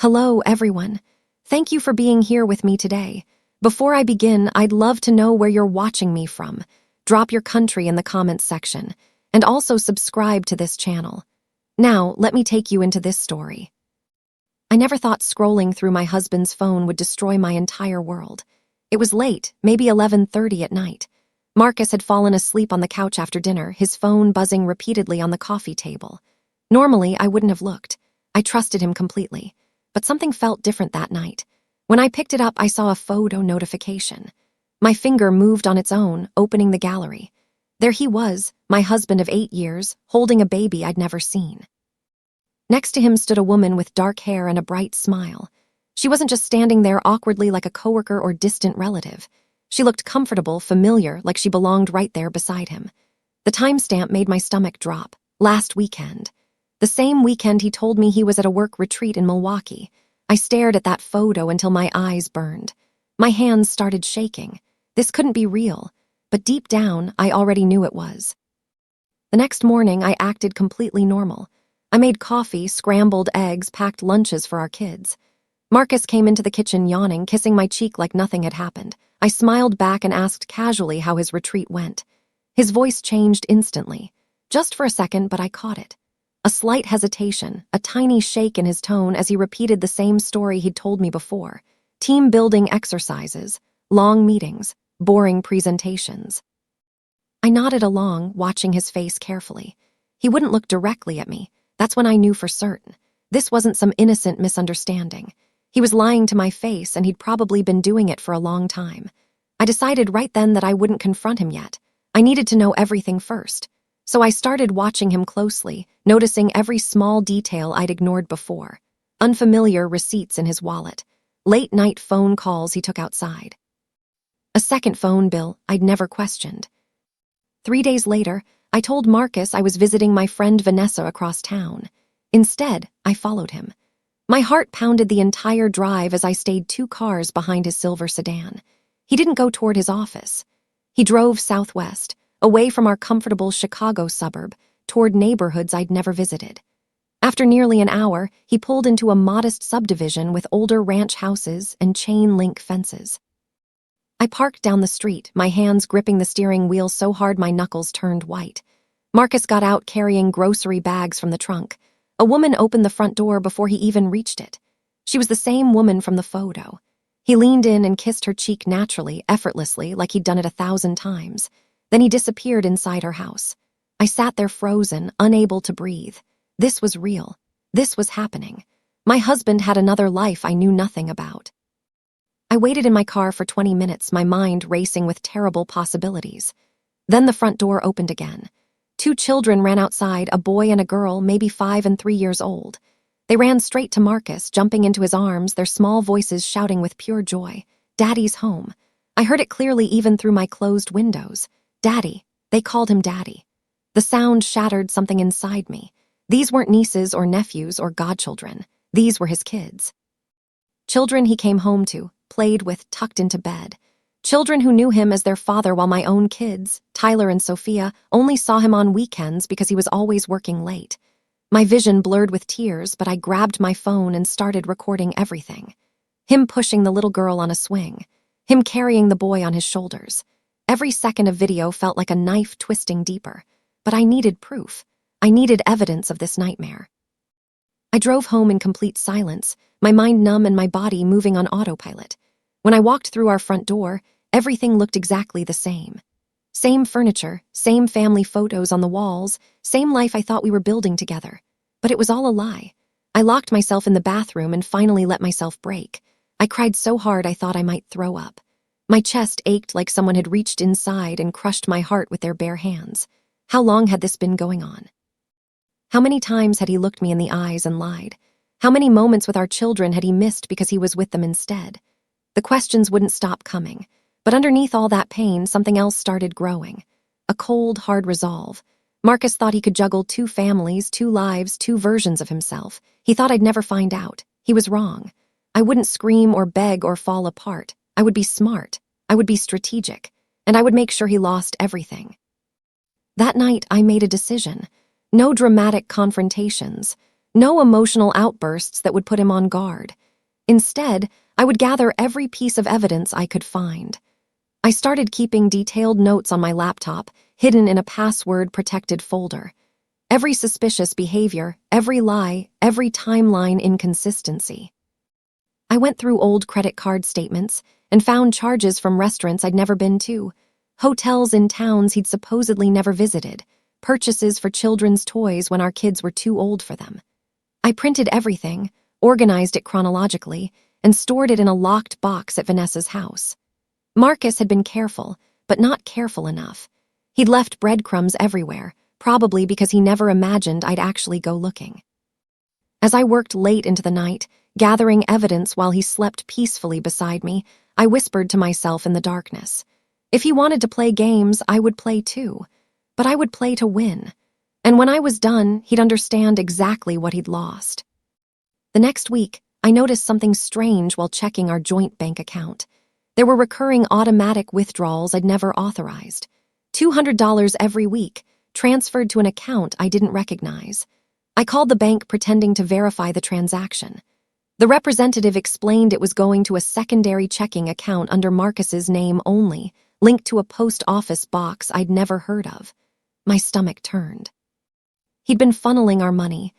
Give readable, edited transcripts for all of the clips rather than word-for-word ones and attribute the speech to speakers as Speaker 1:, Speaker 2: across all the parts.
Speaker 1: Hello, everyone. Thank you for being here with me today. Before I begin, I'd love to know where you're watching me from. Drop your country in the comments section, and also subscribe to this channel. Now, let me take you into this story. I never thought scrolling through my husband's phone would destroy my entire world. It was late, maybe 11:30 at night. Marcus had fallen asleep on the couch after dinner, his phone buzzing repeatedly on the coffee table. Normally, I wouldn't have looked. I trusted him completely. But something felt different that night. When I picked it up, I saw a photo notification. My finger moved on its own, opening the gallery. There he was, my husband of 8 years, holding a baby I'd never seen. Next to him stood a woman with dark hair and a bright smile. She wasn't just standing there awkwardly like a coworker or distant relative. She looked comfortable, familiar, like she belonged right there beside him. The timestamp made my stomach drop. Last weekend. The same weekend he told me he was at a work retreat in Milwaukee. I stared at that photo until my eyes burned. My hands started shaking. This couldn't be real, but deep down, I already knew it was. The next morning, I acted completely normal. I made coffee, scrambled eggs, packed lunches for our kids. Marcus came into the kitchen yawning, kissing my cheek like nothing had happened. I smiled back and asked casually how his retreat went. His voice changed instantly. Just for a second, but I caught it. A slight hesitation, a tiny shake in his tone as he repeated the same story he'd told me before. Team-building exercises, long meetings, boring presentations. I nodded along, watching his face carefully. He wouldn't look directly at me. That's when I knew for certain. This wasn't some innocent misunderstanding. He was lying to my face, and he'd probably been doing it for a long time. I decided right then that I wouldn't confront him yet. I needed to know everything first. So I started watching him closely, noticing every small detail I'd ignored before. Unfamiliar receipts in his wallet. Late-night phone calls he took outside. A second phone bill I'd never questioned. 3 days later, I told Marcus I was visiting my friend Vanessa across town. Instead, I followed him. My heart pounded the entire drive as I stayed 2 cars behind his silver sedan. He didn't go toward his office. He drove southwest, away from our comfortable Chicago suburb, toward neighborhoods I'd never visited. After nearly an hour, he pulled into a modest subdivision with older ranch houses and chain-link fences. I parked down the street, my hands gripping the steering wheel so hard my knuckles turned white. Marcus got out carrying grocery bags from the trunk. A woman opened the front door before he even reached it. She was the same woman from the photo. He leaned in and kissed her cheek naturally, effortlessly, like he'd done it 1,000 times. Then he disappeared inside her house. I sat there frozen, unable to breathe. This was real. This was happening. My husband had another life I knew nothing about. I waited in my car for 20 minutes, my mind racing with terrible possibilities. Then the front door opened again. 2 children ran outside, a boy and a girl, maybe 5 and 3 years old. They ran straight to Marcus, jumping into his arms, their small voices shouting with pure joy, "Daddy's home." I heard it clearly even through my closed windows. Daddy. They called him Daddy. The sound shattered something inside me. These weren't nieces or nephews or godchildren. These were his kids. Children he came home to, played with, tucked into bed. Children who knew him as their father while my own kids, Tyler and Sophia, only saw him on weekends because he was always working late. My vision blurred with tears, but I grabbed my phone and started recording everything. Him pushing the little girl on a swing. Him carrying the boy on his shoulders. Every second of video felt like a knife twisting deeper. But I needed proof. I needed evidence of this nightmare. I drove home in complete silence, my mind numb and my body moving on autopilot. When I walked through our front door, everything looked exactly the same. Same furniture, same family photos on the walls, same life I thought we were building together. But it was all a lie. I locked myself in the bathroom and finally let myself break. I cried so hard I thought I might throw up. My chest ached like someone had reached inside and crushed my heart with their bare hands. How long had this been going on? How many times had he looked me in the eyes and lied? How many moments with our children had he missed because he was with them instead? The questions wouldn't stop coming, but underneath all that pain, something else started growing. A cold, hard resolve. Marcus thought he could juggle 2 families, 2 lives, 2 versions of himself. He thought I'd never find out. He was wrong. I wouldn't scream or beg or fall apart. I would be smart. I would be strategic. And I would make sure he lost everything. That night, I made a decision. No dramatic confrontations. No emotional outbursts that would put him on guard. Instead, I would gather every piece of evidence I could find. I started keeping detailed notes on my laptop, hidden in a password-protected folder. Every suspicious behavior, every lie, every timeline inconsistency. I went through old credit card statements and found charges from restaurants I'd never been to, hotels in towns he'd supposedly never visited, purchases for children's toys when our kids were too old for them. I printed everything, organized it chronologically, and stored it in a locked box at Vanessa's house. Marcus had been careful, but not careful enough. He'd left breadcrumbs everywhere, probably because he never imagined I'd actually go looking. As I worked late into the night, gathering evidence while he slept peacefully beside me, I whispered to myself in the darkness. If he wanted to play games, I would play too. But I would play to win. And when I was done, he'd understand exactly what he'd lost. The next week, I noticed something strange while checking our joint bank account. There were recurring automatic withdrawals I'd never authorized. $200 every week, transferred to an account I didn't recognize. I called the bank pretending to verify the transaction. The representative explained it was going to a secondary checking account under Marcus's name only, linked to a post office box I'd never heard of. My stomach turned. He'd been funneling our money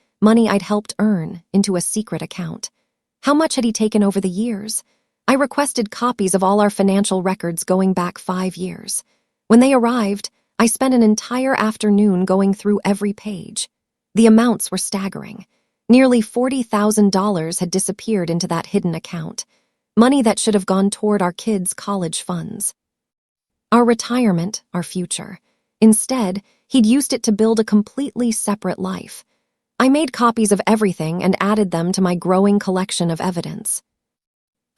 Speaker 1: I'd helped earn, into a secret account. How much had he taken over the years? I requested copies of all our financial records going back 5 years. When they arrived, I spent an entire afternoon going through every page. The amounts were staggering. Nearly $40,000 had disappeared into that hidden account, money that should have gone toward our kids' college funds. Our retirement, our future. Instead, he'd used it to build a completely separate life. I made copies of everything and added them to my growing collection of evidence.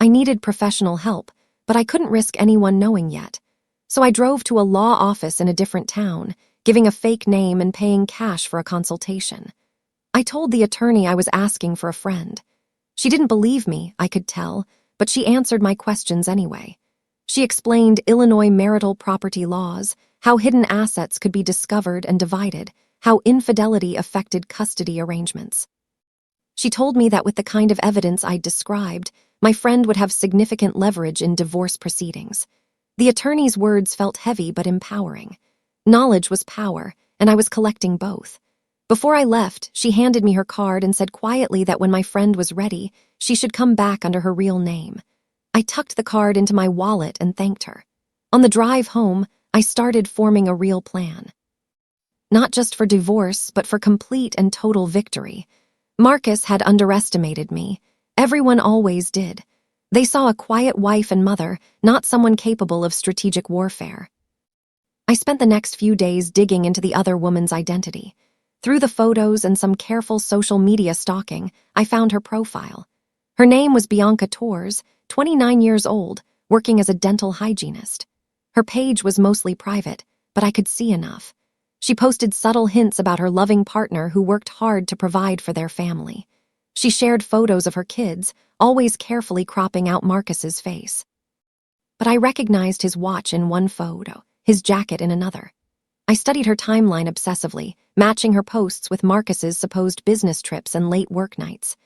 Speaker 1: I needed professional help, but I couldn't risk anyone knowing yet. So I drove to a law office in a different town, giving a fake name and paying cash for a consultation. I told the attorney I was asking for a friend. She didn't believe me, I could tell, but she answered my questions anyway. She explained Illinois marital property laws, how hidden assets could be discovered and divided, how infidelity affected custody arrangements. She told me that with the kind of evidence I'd described, my friend would have significant leverage in divorce proceedings. The attorney's words felt heavy but empowering. Knowledge was power, and I was collecting both. Before I left, she handed me her card and said quietly that when my friend was ready, she should come back under her real name. I tucked the card into my wallet and thanked her. On the drive home, I started forming a real plan. Not just for divorce, but for complete and total victory. Marcus had underestimated me. Everyone always did. They saw a quiet wife and mother, not someone capable of strategic warfare. I spent the next few days digging into the other woman's identity. Through the photos and some careful social media stalking, I found her profile. Her name was Bianca Torres, 29 years old, working as a dental hygienist. Her page was mostly private, but I could see enough. She posted subtle hints about her loving partner who worked hard to provide for their family. She shared photos of her kids, always carefully cropping out Marcus's face. But I recognized his watch in one photo, his jacket in another. I studied her timeline obsessively, matching her posts with Marcus's supposed business trips and late work nights.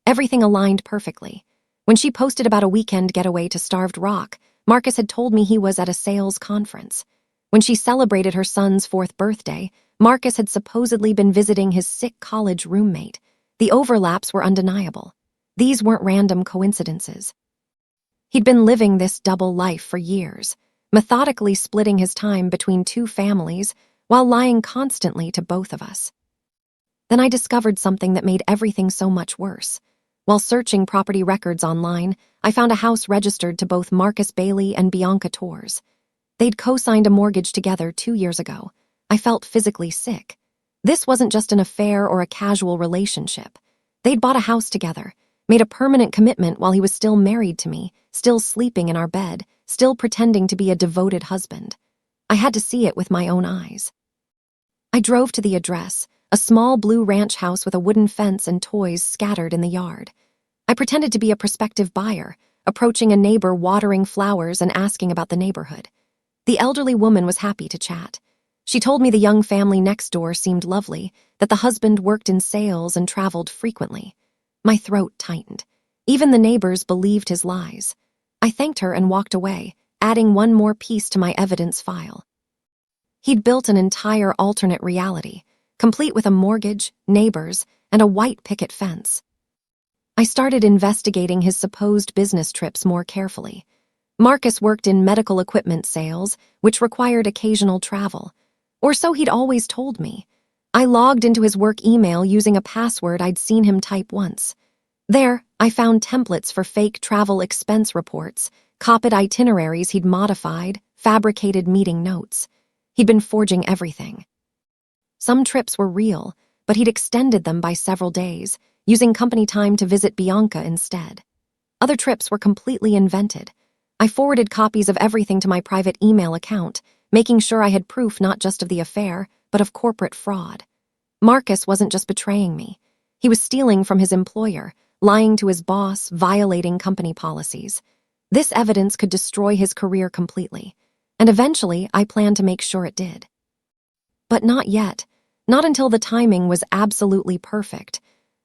Speaker 1: Everything aligned perfectly. When she posted about a weekend getaway to Starved Rock, Marcus had told me he was at a sales conference. When she celebrated her son's 4th birthday, Marcus had supposedly been visiting his sick college roommate. The overlaps were undeniable. These weren't random coincidences. He'd been living this double life for years, methodically splitting his time between 2 families while lying constantly to both of us. Then I discovered something that made everything so much worse. While searching property records online, I found a house registered to both Marcus Bailey and Bianca Torres. They'd co-signed a mortgage together 2 years ago. I felt physically sick. This wasn't just an affair or a casual relationship. They'd bought a house together, made a permanent commitment while he was still married to me, still sleeping in our bed, still pretending to be a devoted husband. I had to see it with my own eyes. I drove to the address, a small blue ranch house with a wooden fence and toys scattered in the yard. I pretended to be a prospective buyer, approaching a neighbor watering flowers and asking about the neighborhood. The elderly woman was happy to chat. She told me the young family next door seemed lovely, that the husband worked in sales and traveled frequently. My throat tightened. Even the neighbors believed his lies. I thanked her and walked away, adding one more piece to my evidence file. He'd built an entire alternate reality, complete with a mortgage, neighbors, and a white picket fence. I started investigating his supposed business trips more carefully. Marcus worked in medical equipment sales, which required occasional travel. Or so he'd always told me. I logged into his work email using a password I'd seen him type once. There, I found templates for fake travel expense reports, copied itineraries he'd modified, fabricated meeting notes. He'd been forging everything. Some trips were real, but he'd extended them by several days, using company time to visit Bianca instead. Other trips were completely invented. I forwarded copies of everything to my private email account, making sure I had proof not just of the affair, but of corporate fraud. Marcus wasn't just betraying me. He was stealing from his employer, lying to his boss, violating company policies. This evidence could destroy his career completely, and eventually I planned to make sure it did. But not yet. Not until the timing was absolutely perfect.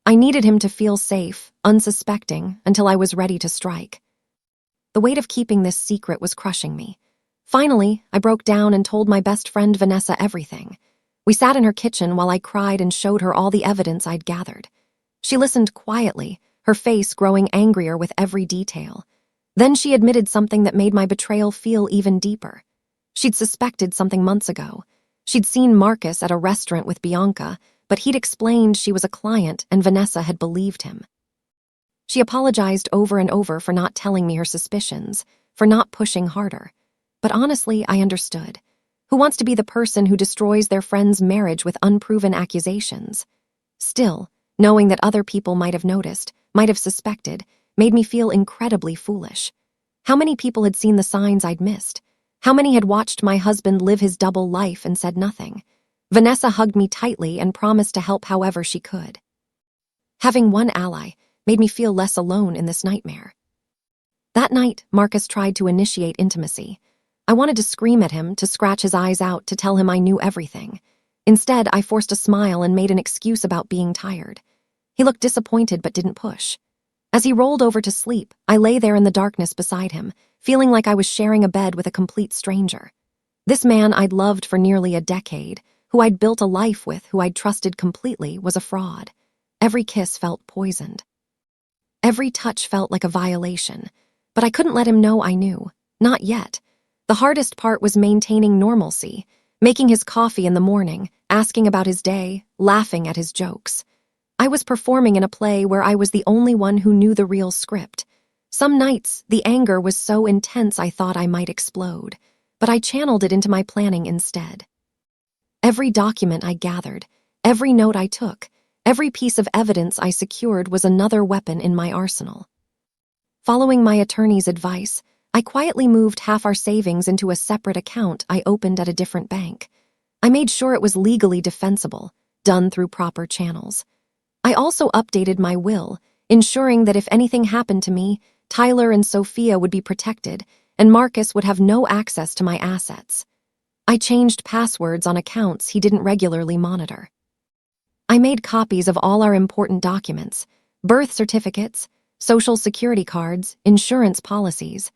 Speaker 1: I needed him to feel safe, unsuspecting, until I was ready to strike. The weight of keeping this secret was crushing me. Finally, I broke down and told my best friend Vanessa everything. We sat in her kitchen while I cried and showed her all the evidence I'd gathered. She listened quietly, her face growing angrier with every detail. Then she admitted something that made my betrayal feel even deeper. She'd suspected something months ago. She'd seen Marcus at a restaurant with Bianca, but he'd explained she was a client and Vanessa had believed him. She apologized over and over for not telling me her suspicions, for not pushing harder. But honestly, I understood. Who wants to be the person who destroys their friend's marriage with unproven accusations? Still, knowing that other people might have noticed, might have suspected, made me feel incredibly foolish. How many people had seen the signs I'd missed? How many had watched my husband live his double life and said nothing? Vanessa hugged me tightly and promised to help however she could. Having one ally made me feel less alone in this nightmare. That night, Marcus tried to initiate intimacy. I wanted to scream at him, to scratch his eyes out, to tell him I knew everything. Instead, I forced a smile and made an excuse about being tired. He looked disappointed but didn't push. As he rolled over to sleep, I lay there in the darkness beside him, feeling like I was sharing a bed with a complete stranger. This man I'd loved for nearly a decade, who I'd built a life with, who I'd trusted completely, was a fraud. Every kiss felt poisoned. Every touch felt like a violation, but I couldn't let him know I knew. Not yet. The hardest part was maintaining normalcy, making his coffee in the morning, asking about his day, laughing at his jokes. I was performing in a play where I was the only one who knew the real script. Some nights, the anger was so intense I thought I might explode, but I channeled it into my planning instead. Every document I gathered, every note I took, every piece of evidence I secured was another weapon in my arsenal. Following my attorney's advice, I quietly moved half our savings into a separate account I opened at a different bank. I made sure it was legally defensible, done through proper channels. I also updated my will, ensuring that if anything happened to me, Tyler and Sophia would be protected, and Marcus would have no access to my assets. I changed passwords on accounts he didn't regularly monitor. I made copies of all our important documents, birth certificates, social security cards, insurance policies,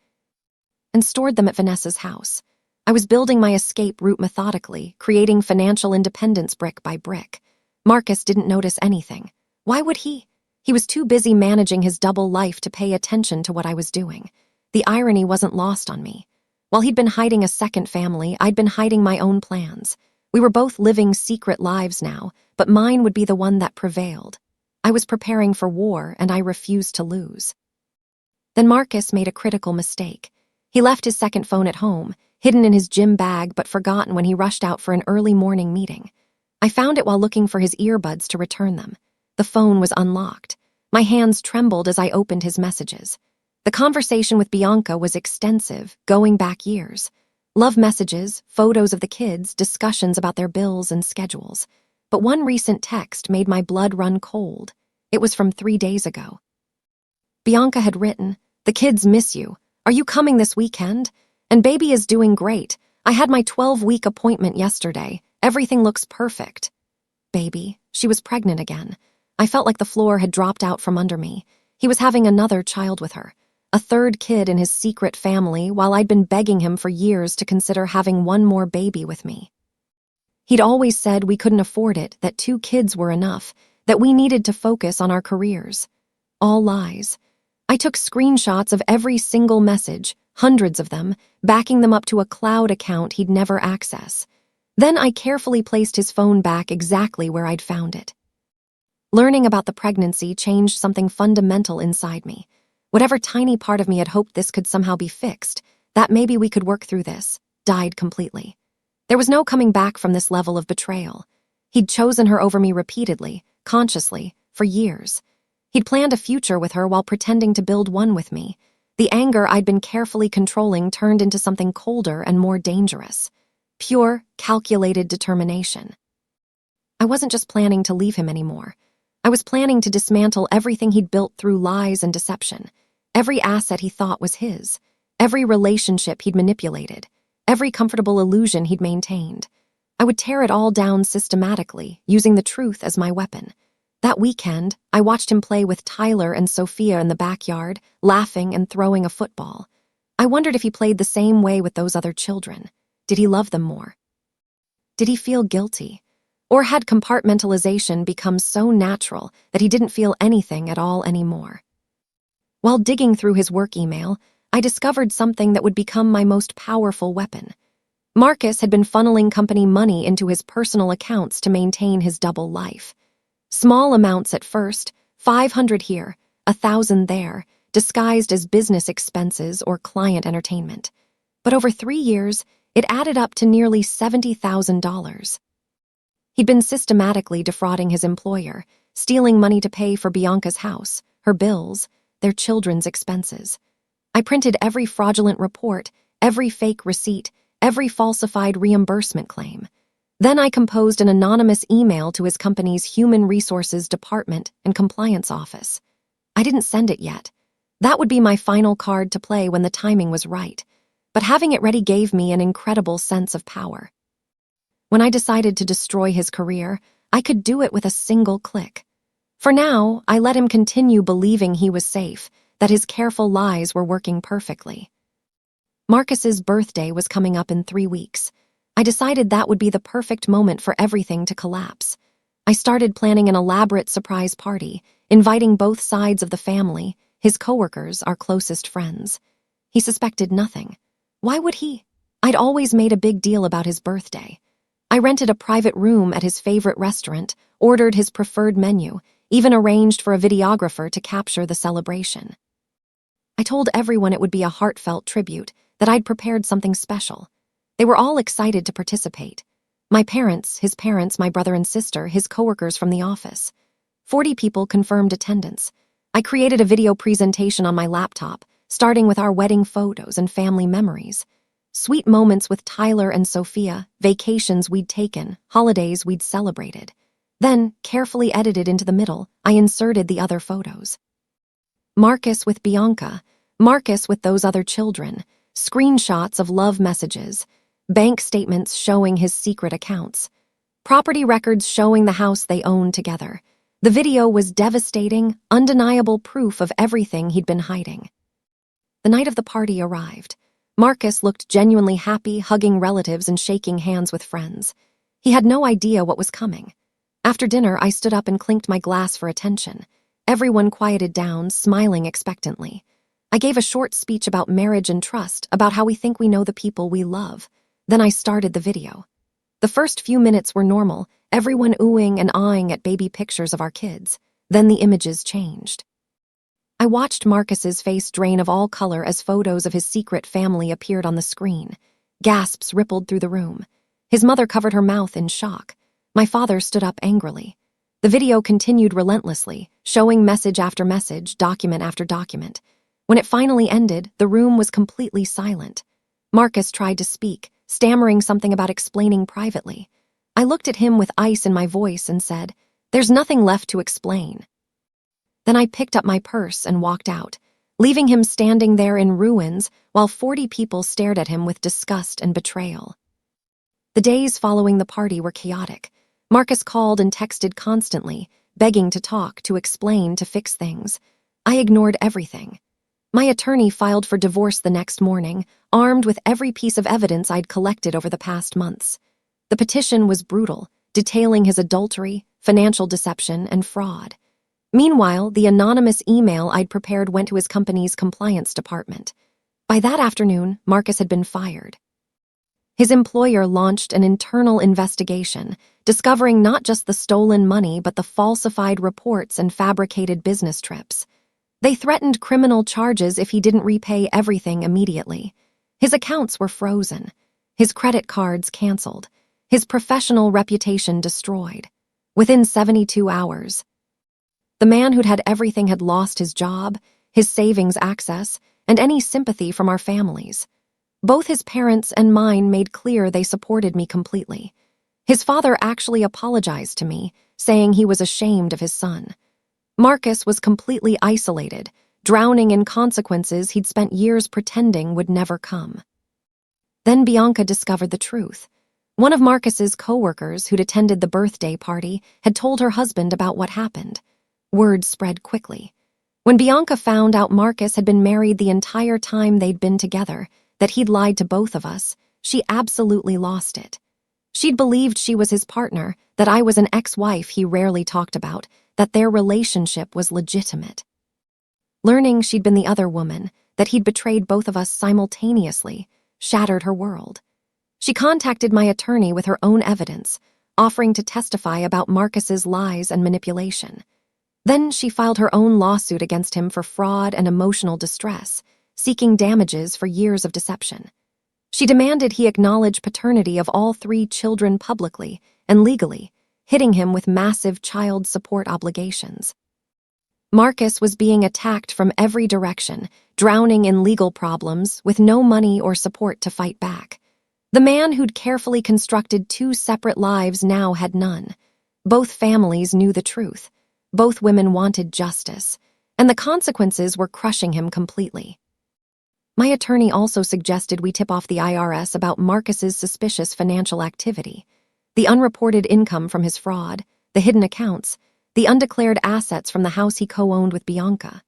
Speaker 1: and stored them at Vanessa's house. I was building my escape route methodically, creating financial independence brick by brick. Marcus didn't notice anything. Why would he? He was too busy managing his double life to pay attention to what I was doing. The irony wasn't lost on me. While he'd been hiding a second family, I'd been hiding my own plans. We were both living secret lives now, but mine would be the one that prevailed. I was preparing for war, and I refused to lose. Then Marcus made a critical mistake. He left his second phone at home, hidden in his gym bag but forgotten when he rushed out for an early morning meeting. I found it while looking for his earbuds to return them. The phone was unlocked. My hands trembled as I opened his messages. The conversation with Bianca was extensive, going back years. Love messages, photos of the kids, discussions about their bills and schedules. But one recent text made my blood run cold. It was from 3 days ago. Bianca had written, "The kids miss you. Are you coming this weekend? And baby is doing great. I had my 12-week appointment yesterday. Everything looks perfect. Baby, she was pregnant again. I felt like the floor had dropped out from under me. He was having another child with her, a third kid in his secret family, while I'd been begging him for years to consider having one more baby with me. He'd always said we couldn't afford it, that 2 kids were enough, that we needed to focus on our careers. All lies. I took screenshots of every single message, hundreds of them, backing them up to a cloud account he'd never access. Then I carefully placed his phone back exactly where I'd found it. Learning about the pregnancy changed something fundamental inside me. Whatever tiny part of me had hoped this could somehow be fixed, that maybe we could work through this, died completely. There was no coming back from this level of betrayal. He'd chosen her over me repeatedly, consciously, for years. He'd planned a future with her while pretending to build one with me. The anger I'd been carefully controlling turned into something colder and more dangerous. Pure, calculated determination. I wasn't just planning to leave him anymore. I was planning to dismantle everything he'd built through lies and deception. Every asset he thought was his. Every relationship he'd manipulated. Every comfortable illusion he'd maintained. I would tear it all down systematically, using the truth as my weapon. That weekend, I watched him play with Tyler and Sophia in the backyard, laughing and throwing a football. I wondered if he played the same way with those other children. Did he love them more? Did he feel guilty? Or had compartmentalization become so natural that he didn't feel anything at all anymore? While digging through his work email, I discovered something that would become my most powerful weapon. Marcus had been funneling company money into his personal accounts to maintain his double life. Small amounts at first, 500 here, 1,000 there, disguised as business expenses or client entertainment. But over 3 years, it added up to nearly $70,000. He'd been systematically defrauding his employer, stealing money to pay for Bianca's house, her bills, their children's expenses. I printed every fraudulent report, every fake receipt, every falsified reimbursement claim. Then I composed an anonymous email to his company's Human Resources Department and Compliance Office. I didn't send it yet. That would be my final card to play when the timing was right. But having it ready gave me an incredible sense of power. When I decided to destroy his career, I could do it with a single click. For now, I let him continue believing he was safe, that his careful lies were working perfectly. Marcus's birthday was coming up in 3 weeks. I decided that would be the perfect moment for everything to collapse. I started planning an elaborate surprise party, inviting both sides of the family, his coworkers, our closest friends. He suspected nothing. Why would he? I'd always made a big deal about his birthday. I rented a private room at his favorite restaurant, ordered his preferred menu, even arranged for a videographer to capture the celebration. I told everyone it would be a heartfelt tribute, that I'd prepared something special. They were all excited to participate. My parents, his parents, my brother and sister, his coworkers from the office. 40 people confirmed attendance. I created a video presentation on my laptop, starting with our wedding photos and family memories. Sweet moments with Tyler and Sophia, vacations we'd taken, holidays we'd celebrated. Then, carefully edited into the middle, I inserted the other photos. Marcus with Bianca, Marcus with those other children, screenshots of love messages, bank statements showing his secret accounts, property records showing the house they owned together. The video was devastating, undeniable proof of everything he'd been hiding. The night of the party arrived. Marcus looked genuinely happy, hugging relatives and shaking hands with friends. He had no idea what was coming. After dinner, I stood up and clinked my glass for attention. Everyone quieted down, smiling expectantly. I gave a short speech about marriage and trust, about how we think we know the people we love. Then I started the video. The first few minutes were normal, everyone oohing and aahing at baby pictures of our kids. Then the images changed. I watched Marcus's face drain of all color as photos of his secret family appeared on the screen. Gasps rippled through the room. His mother covered her mouth in shock. My father stood up angrily. The video continued relentlessly, showing message after message, document after document. When it finally ended, the room was completely silent. Marcus tried to speak, stammering something about explaining privately. I looked at him with ice in my voice and said, "There's nothing left to explain." Then I picked up my purse and walked out, leaving him standing there in ruins while 40 people stared at him with disgust and betrayal. The days following the party were chaotic. Marcus called and texted constantly, begging to talk, to explain, to fix things. I ignored everything. My attorney filed for divorce the next morning, armed with every piece of evidence I'd collected over the past months. The petition was brutal, detailing his adultery, financial deception, and fraud. Meanwhile, the anonymous email I'd prepared went to his company's compliance department. By that afternoon, Marcus had been fired. His employer launched an internal investigation, discovering not just the stolen money but the falsified reports and fabricated business trips. They threatened criminal charges if he didn't repay everything immediately. His accounts were frozen, his credit cards canceled, his professional reputation destroyed. Within 72 hours, the man who'd had everything had lost his job, his savings access, and any sympathy from our families. Both his parents and mine made clear they supported me completely. His father actually apologized to me, saying he was ashamed of his son. Marcus was completely isolated, drowning in consequences he'd spent years pretending would never come. Then Bianca discovered the truth. One of Marcus's co-workers who'd attended the birthday party had told her husband about what happened. Word spread quickly. When Bianca found out Marcus had been married the entire time they'd been together, that he'd lied to both of us, she absolutely lost it. She'd believed she was his partner, that I was an ex-wife he rarely talked about, that their relationship was legitimate. Learning she'd been the other woman, that he'd betrayed both of us simultaneously, shattered her world. She contacted my attorney with her own evidence, offering to testify about Marcus's lies and manipulation. Then she filed her own lawsuit against him for fraud and emotional distress, seeking damages for years of deception. She demanded he acknowledge paternity of all 3 children publicly and legally, hitting him with massive child support obligations. Marcus was being attacked from every direction, drowning in legal problems with no money or support to fight back. The man who'd carefully constructed 2 separate lives now had none. Both families knew the truth. Both women wanted justice, and the consequences were crushing him completely. My attorney also suggested we tip off the IRS about Marcus's suspicious financial activity, the unreported income from his fraud, the hidden accounts, the undeclared assets from the house he co-owned with Bianca.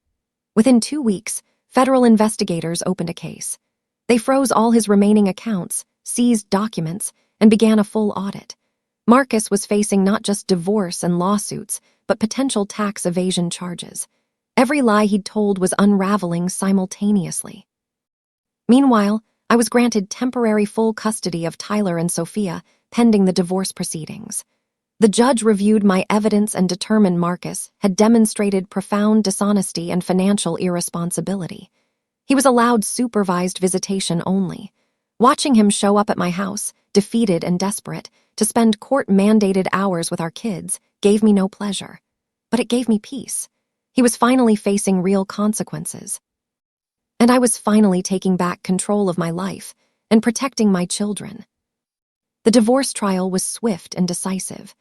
Speaker 1: Within 2 weeks, federal investigators opened a case. They froze all his remaining accounts, seized documents, and began a full audit. Marcus was facing not just divorce and lawsuits, but potential tax evasion charges. Every lie he'd told was unraveling simultaneously. Meanwhile, I was granted temporary full custody of Tyler and Sophia, pending the divorce proceedings. The judge reviewed my evidence and determined Marcus had demonstrated profound dishonesty and financial irresponsibility. He was allowed supervised visitation only. Watching him show up at my house, defeated and desperate, to spend court-mandated hours with our kids, gave me no pleasure. But it gave me peace. He was finally facing real consequences. And I was finally taking back control of my life and protecting my children. The divorce trial was swift and decisive.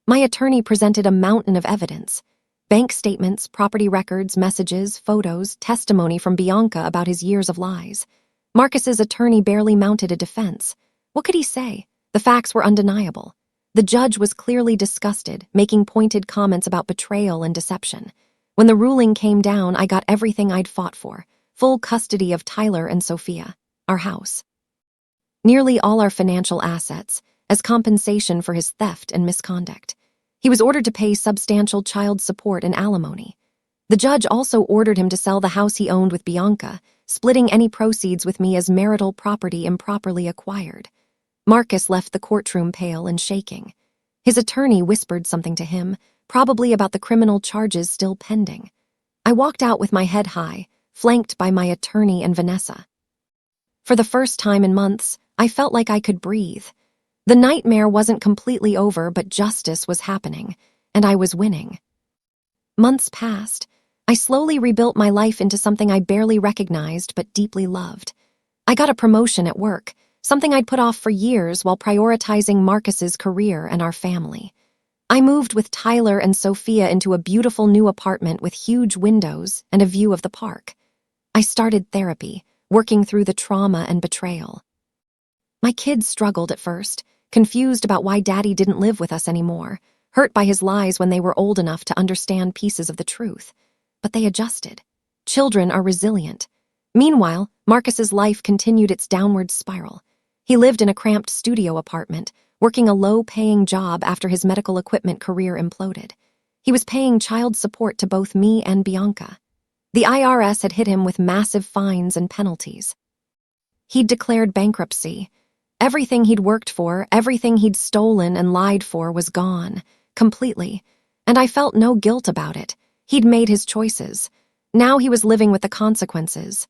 Speaker 1: My attorney presented a mountain of evidence: bank statements, property records, messages, photos, testimony from Bianca about his years of lies. Marcus's attorney barely mounted a defense. What could he say? The facts were undeniable. The judge was clearly disgusted, making pointed comments about betrayal and deception. When the ruling came down, I got everything I'd fought for: full custody of Tyler and Sophia, our house, nearly all our financial assets, as compensation for his theft and misconduct. He was ordered to pay substantial child support and alimony. The judge also ordered him to sell the house he owned with Bianca, splitting any proceeds with me as marital property improperly acquired. Marcus left the courtroom pale and shaking. His attorney whispered something to him, probably about the criminal charges still pending. I walked out with my head high, flanked by my attorney and Vanessa. For the first time in months, I felt like I could breathe. The nightmare wasn't completely over, but justice was happening, and I was winning. Months passed. I slowly rebuilt my life into something I barely recognized but deeply loved. I got a promotion at work, something I'd put off for years while prioritizing Marcus's career and our family. I moved with Tyler and Sophia into a beautiful new apartment with huge windows and a view of the park. I started therapy, working through the trauma and betrayal. My kids struggled at first, confused about why Daddy didn't live with us anymore, hurt by his lies when they were old enough to understand pieces of the truth. But they adjusted. Children are resilient. Meanwhile, Marcus's life continued its downward spiral. He lived in a cramped studio apartment, working a low-paying job after his medical equipment career imploded. He was paying child support to both me and Bianca. The IRS had hit him with massive fines and penalties. He'd declared bankruptcy. Everything he'd worked for, everything he'd stolen and lied for was gone, completely. And I felt no guilt about it. He'd made his choices. Now he was living with the consequences.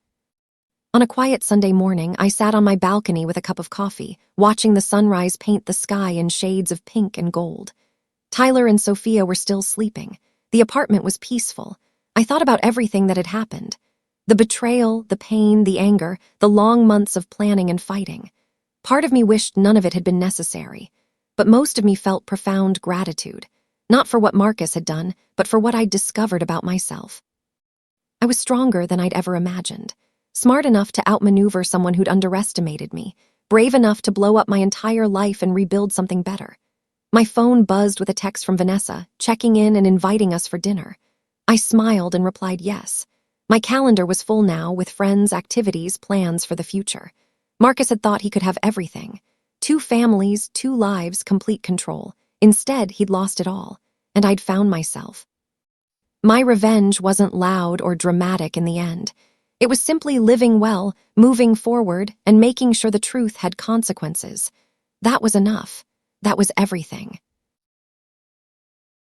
Speaker 1: On a quiet Sunday morning, I sat on my balcony with a cup of coffee, watching the sunrise paint the sky in shades of pink and gold. Tyler and Sophia were still sleeping. The apartment was peaceful. I thought about everything that had happened. The betrayal, the pain, the anger, the long months of planning and fighting. Part of me wished none of it had been necessary, but most of me felt profound gratitude, not for what Marcus had done, but for what I'd discovered about myself. I was stronger than I'd ever imagined, smart enough to outmaneuver someone who'd underestimated me, brave enough to blow up my entire life and rebuild something better. My phone buzzed with a text from Vanessa, checking in and inviting us for dinner. I smiled and replied yes. My calendar was full now with friends, activities, plans for the future. Marcus had thought he could have everything. 2 families, 2 lives, complete control. Instead, he'd lost it all, and I'd found myself. My revenge wasn't loud or dramatic in the end. It was simply living well, moving forward, and making sure the truth had consequences. That was enough. That was everything.